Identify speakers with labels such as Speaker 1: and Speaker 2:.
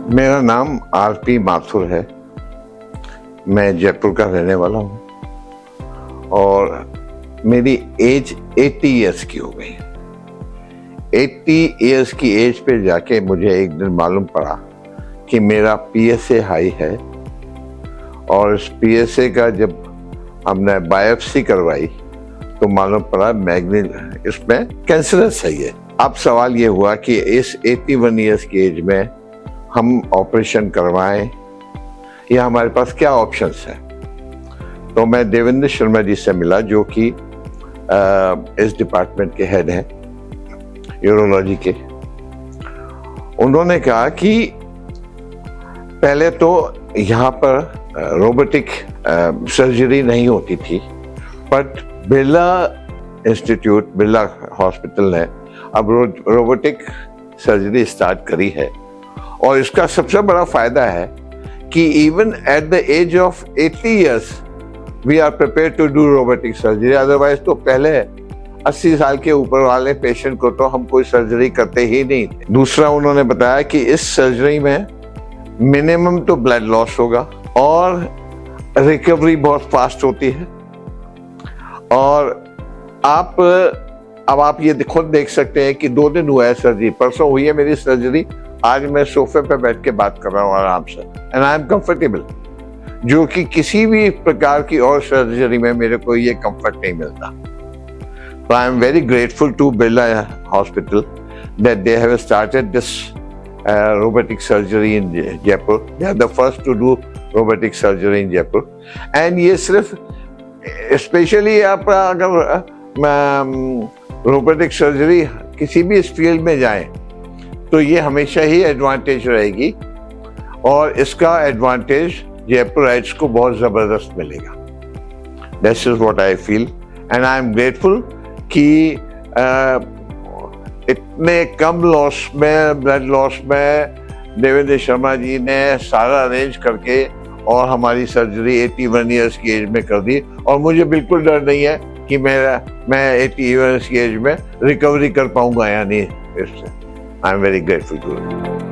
Speaker 1: मेरा नाम आरपी माथुर है। मैं जयपुर का रहने वाला हूँ और मेरी एज 80 इयर्स की हो गई। 80 इयर्स की एज पे जाके मुझे एक दिन मालूम पड़ा कि मेरा PSA हाई है और इस PSA का जब हमने बायोप्सी करवाई तो मालूम पड़ा मैग्नीज इसमें कैंसरस है ये। अब सवाल ये हुआ कि इस 81 इयर्स की एज में हम ऑपरेशन करवाएं या हमारे पास क्या ऑप्शंस हैं। तो मैं देवेंद्र शर्मा जी से मिला जो कि इस डिपार्टमेंट के हेड हैं यूरोलॉजी के। उन्होंने कहा कि पहले तो यहाँ पर रोबोटिक सर्जरी नहीं होती थी, but Birla institute, Birla hospital ने अब रोबोटिक सर्जरी स्टार्ट करी है और इसका सबसे बड़ा फायदा है कि even at the age of 80 years we are prepare to do robotic surgery. Otherwise तो पहले 80 साल के ऊपर वाले पेशेंट को तो हम कोई सर्जरी करते ही नहीं थे। दूसरा उन्होंने बताया कि इस सर्जरी में मिनिमम तो ब्लड लॉस होगा और रिकवरी बहुत फास्ट होती है। और आप ये खुद देख सकते हैं कि 2 दिन हुआ है सर्जरी, परसों हुई है मेरी सर्जरी, आज मैं सोफे पे बैठ के बात कर रहा हूँ आराम से एंड आई एम कंफर्टेबल, जो कि किसी भी प्रकार की और सर्जरी में मेरे को ये कंफर्ट नहीं मिलता। So I am very grateful to Birla Hospital that they have started this robotic surgery in Jaipur. They are the first to do robotic surgery in Jaipur. And ये सिर्फ स्पेशली आप अगर रोबोटिक सर्जरी किसी भी इस field में जाएं तो ये हमेशा ही एडवांटेज रहेगी और इसका एडवांटेज जयपुराइट्स को बहुत ज़बरदस्त मिलेगा। This is what I feel and I am grateful कि इतने कम लॉस में, ब्लड लॉस में देवेंद्र शर्मा जी ने सारा अरेंज करके और हमारी सर्जरी 81 इयर्स की एज में कर दी और मुझे बिल्कुल डर नहीं है कि मैं 80 इयर्स की एज में रिकवरी कर पाऊंगा या नहीं। इससे I am very grateful to.